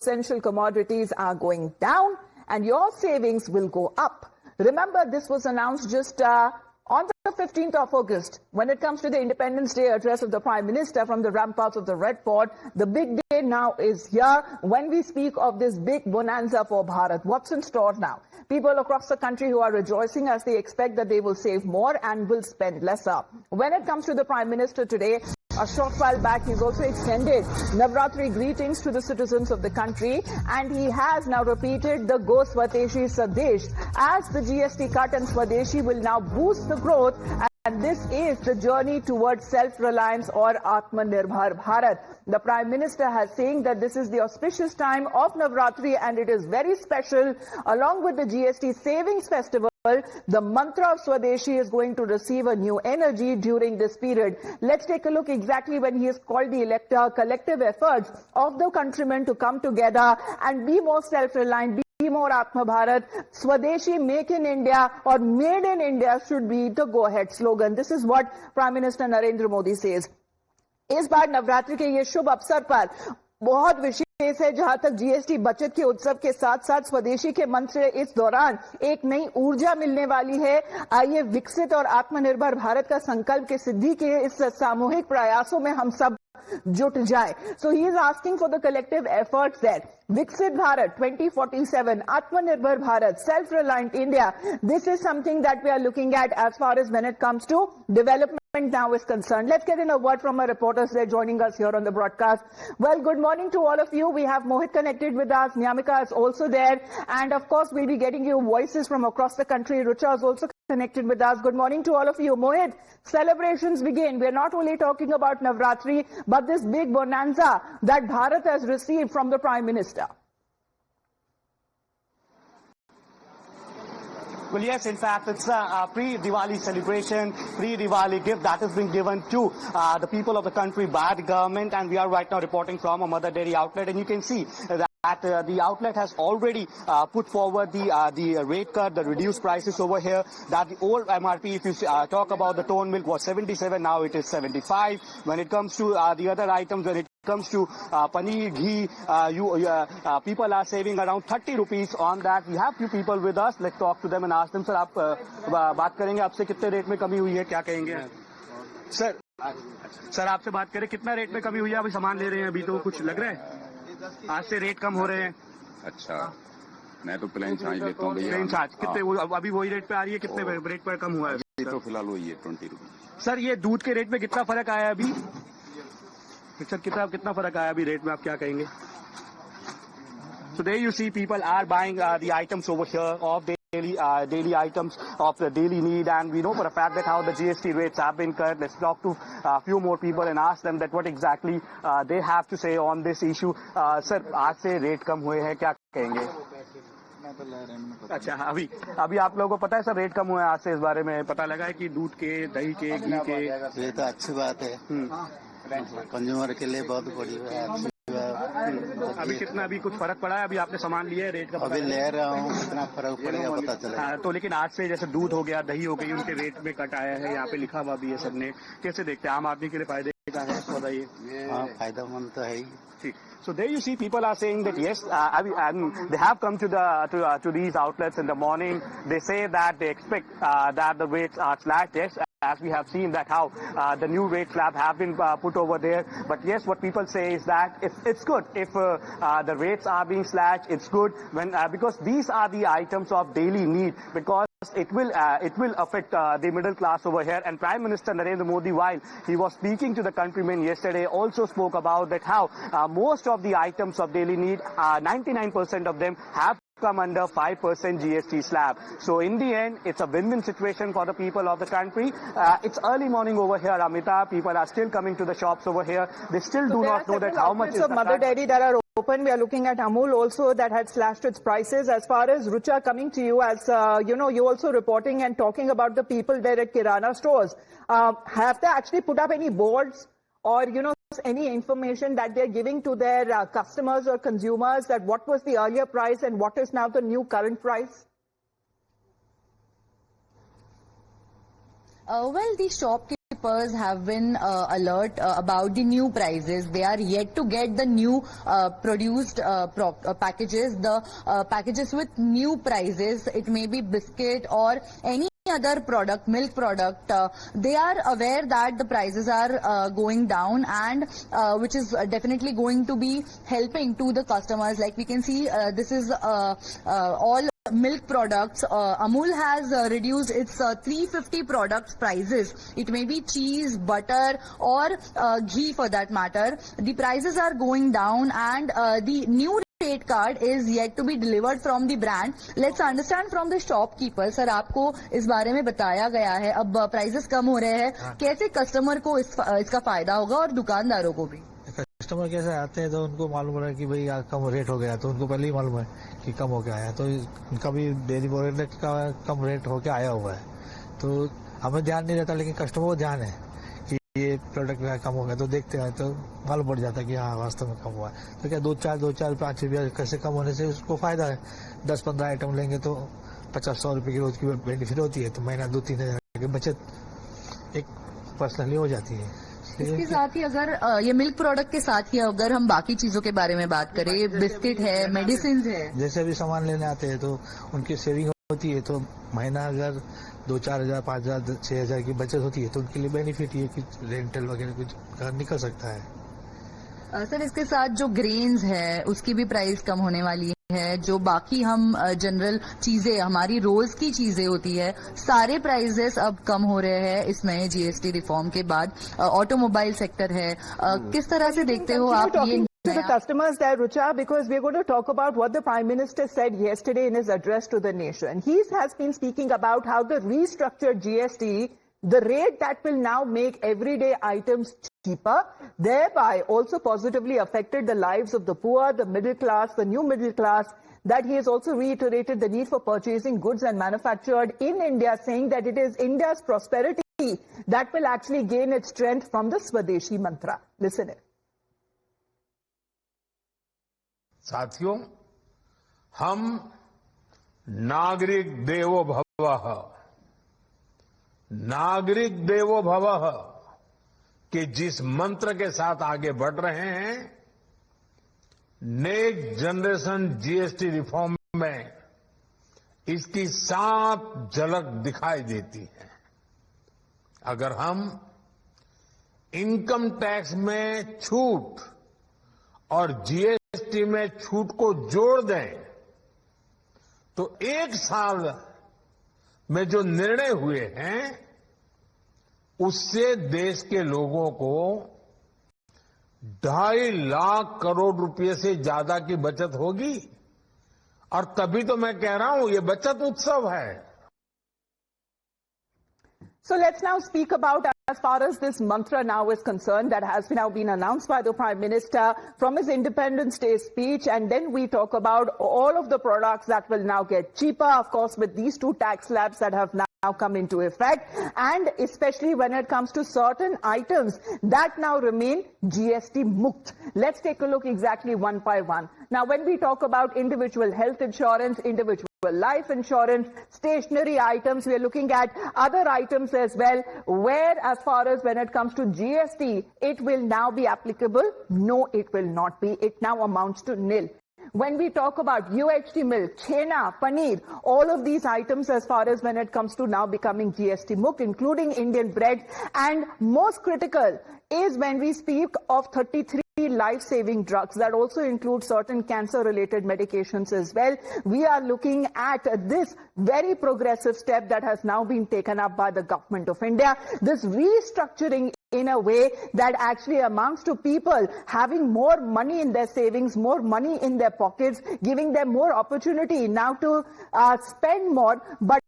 essential commodities are going down and your savings will go up. Remember, this was announced just on the 15th of August, when it comes to the Independence Day address of the Prime Minister from the ramparts of the Red Fort. The big day now is here when we speak of this big bonanza for Bharat. What's in store now? People across the country who are rejoicing as they expect that they will save more and will spend lesser. When it comes to the Prime Minister today, a short while back, he's also extended Navratri greetings to the citizens of the country, and he has now repeated the Go Swadeshi Sadesh, as the GST cut and Swadeshi will now boost the growth. And this is the journey towards self-reliance or Atmanirbhar Bharat. The Prime Minister has saying that this is the auspicious time of Navratri and it is very special. Along with the GST Savings Festival, the mantra of Swadeshi is going to receive a new energy during this period. Let's take a look exactly when he has called the collective efforts of the countrymen to come together and be more self-reliant, be more Atma Bharat. Swadeshi, make in India or made in India should be the go-ahead slogan. This is what Prime Minister Narendra Modi says. इस बार नवरात्रि के ये शुभ अवसर पर बहुत विशेष है, जहां तक GST बचत के उत्सव के साथ साथ स्वदेशी के मंत्र इस दौरान एक नई ऊर्जा मिलने वाली है। आइए विकसित और आत्मनिर्भर भारत का संकल्प के सिद्धि के इस सामूहिक प्रयासों में हम सब जुट जाए. So he is asking for the collective efforts there. Viksit Bharat 2047, Atmanirbhar Bharat, self-reliant India. This is something that we are looking at as far as when it comes to development now is concerned. Let's get in a word from our reporters. They're joining us here on the broadcast. Well, good morning to all of you. We have Mohit connected with us. Nyamika is also there. And of course, we'll be getting you voices from across the country. Rucha is also connected with us. Good morning to all of you. Mohit, celebrations begin. We're not only talking about Navratri, but this big bonanza that Bharat has received from the Prime Minister. Well, yes, in fact, it's a pre-Diwali celebration, pre-Diwali gift that has been given to the people of the country by the government. And we are right now reporting from a Mother Dairy outlet. And you can see that the outlet has already put forward the rate cut, the reduced prices over here. That the old MRP, if you talk about the toned milk, was 77, now it is 75. When it comes to the other items, when it comes to paneer, ghee, people are saving around 30 rupees on that. We have few people with us. Let's talk to them and ask them, sir, आप बात करेंगे आपसे कितने rate में कमी हुई है, क्या कहेंगे? सर आपसे बात करें, कितना रेट में कमी हुई है? अभी सामान ले रहे हैं, अभी तो कुछ लग रहा है आज से रेट कम हो रहे हैं? अच्छा, मैं तो प्लेन छाछ लेता हूँ भैया। प्लेन छाछ कितने अभी वही रेट पे आ रही है? कितने रेट पर कम हुआ है? तो फिलहाल वही है 20 रुपीज। सर ये दूध के रेट में कितना फर्क आया अभी? सर कितना फर्क आया अभी रेट में, आप क्या कहेंगे? So there you see people are buying the items over here of daily items of the daily need, and we know for a fact that how the GST rates have been cut. Let's talk to a few more people and ask them that what exactly they have to say on this issue. Sir, आज से rate कम हुए हैं, क्या कहेंगे? अच्छा, अभी आप लोगों को पता है सर रेट कम हुआ है आज से? इस बारे में पता लगा है कि दूध के, दही के, घी के? ये तो अच्छी बात है, कंज्यूमर के लिए बहुत बड़ी है। अभी कितना अभी कुछ फर्क पड़ा है? अभी आपने सामान लिया है, रेट का अभी ले रहा हूँ, कितना फर्क पड़ेगा पता चलेगा। तो लेकिन आज से जैसे दूध हो गया, दही हो गई, उनके रेट में कट आया है, यहाँ पे लिखा हुआ भी है सबने। कैसे देखते हैं, आम आदमी के लिए फायदे का है, बताइए? हाँ, फायदेमंद तो है ही। ठीक। So there you see people are saying that yes, they have come to these outlets in the morning. They say that they expect that the rates are slashed. Yes, as we have seen that how the new rate slab have been put over there. But yes, what people say is that it's good if the rates are being slashed. It's good when because these are the items of daily need, because it will affect the middle class over here. And Prime Minister Narendra Modi, while he was speaking to the countrymen yesterday, also spoke about that how most of the items of daily need, 99% of them have come under 5% GST slab. So in the end, it's a win-win situation for the people of the country. It's early morning over here, Amita. People are still coming to the shops over here. They still do not know that how much is of Mother Dairy that are open. We are looking at Amul also that had slashed its prices. As far as Rucha, coming to you, as you also reporting and talking about the people there at Kirana stores. Have they actually put up any boards or any information that they're giving to their customers or consumers that what was the earlier price and what is now the new current price? Well, the shopkeepers shopkeepers have been alert about the new prices. They are yet to get the new produced packages, the packages with new prices. It may be biscuit or any other product, milk product. They are aware that the prices are going down, and which is definitely going to be helping to the customers. Like we can see, this is all milk products. Amul has reduced its 350 products prices. It may be cheese, butter or ghee for that matter. The prices are going down, and the new rate card is yet to be delivered from the brand. Let's understand from the shopkeeper. Sir, आपको इस बारे में बताया गया है, अब prices कम हो रहे हैं, कैसे कस्टमर को इसका फायदा होगा और दुकानदारों को भी? कस्टमर कैसे आते हैं तो उनको मालूम है कि भाई कम रेट हो गया, तो उनको पहले ही मालूम है कि कम हो गया है, तो उनका भी डेयरी प्रोडक्ट का कम रेट होके आया हुआ है, तो हमें ध्यान नहीं रहता, लेकिन कस्टमर को ध्यान है कि ये प्रोडक्ट का कम हो गया, तो देखते हैं तो मालूम पड़ जाता है कि हाँ वास्तव में कम हुआ है। तो क्या 2-4 5 रुपया कैसे कम होने से उसको फायदा है। 10-15 आइटम लेंगे तो 50-100 रुपये की रोज की बेनिफिट होती है, तो महीना 2-3 हज़ार की बचत एक पर्सनली हो जाती है। इसके साथ ही अगर ये मिल्क प्रोडक्ट के साथ ही अगर हम बाकी चीजों के बारे में बात करें, बिस्किट है, मेडिसिन है, जैसे भी सामान लेने आते हैं तो उनकी सेविंग होती है, तो महीना अगर 2-4 हज़ार 5 हज़ार 6 हज़ार की बचत होती है, तो उनके लिए बेनिफिट ये कि रेंटल वगैरह कुछ निकल सकता है। सर, इसके साथ जो ग्रेन्स है उसकी भी प्राइस कम होने वाली है। जो बाकी हम जनरल चीजें, हमारी रोज की चीजें होती है, सारे प्राइसेस अब कम हो रहे हैं इस नए जीएसटी रिफॉर्म के बाद। ऑटोमोबाइल सेक्टर है, किस तरह से देखते हो आप ये? To the customers there, Rucha, because we're going to talk about what the Prime Minister said yesterday in his address to the nation. He has been speaking about how the restructured GST, the rate that will now make everyday items cheaper, thereby also positively affected the lives of the poor, the middle class, the new middle class, that he has also reiterated the need for purchasing goods and manufactured in India, saying that it is India's prosperity that will actually gain its strength from the Swadeshi mantra. Listen it. साथियों, हम नागरिक देवो भवः, नागरिक देवो भवः के जिस मंत्र के साथ आगे बढ़ रहे हैं, नेक्स्ट जनरेशन जीएसटी रिफॉर्म में इसकी साफ झलक दिखाई देती है। अगर हम इनकम टैक्स में छूट और जीएसटी में छूट को जोड़ दें, तो एक साल में जो निर्णय हुए हैं उससे देश के लोगों को 2.5 लाख करोड़ रुपए से ज्यादा की बचत होगी। और तभी तो मैं कह रहा हूं ये बचत उत्सव है। So let's now speak about as far as this mantra now is concerned that has now been announced by the Prime Minister from his Independence Day speech, and then we talk about all of the products that will now get cheaper, of course, with these 2 tax slabs that have now come into effect, and especially when it comes to certain items that now remain GST mukt. Let's take a look exactly one by one. Now, when we talk about individual health insurance, individual life insurance, stationery items, we are looking at other items as well, where as far as when it comes to GST, it will now be applicable. No, it will not be. It now amounts to nil. When we talk about UHT milk, chena, paneer, all of these items as far as when it comes to now becoming GST mukt, including Indian bread, and most critical is when we speak of 33 life-saving drugs that also include certain cancer-related medications as well. We are looking at this very progressive step that has now been taken up by the government of India. This restructuring in a way that actually amounts to people having more money in their savings, more money in their pockets, giving them more opportunity now to spend more, but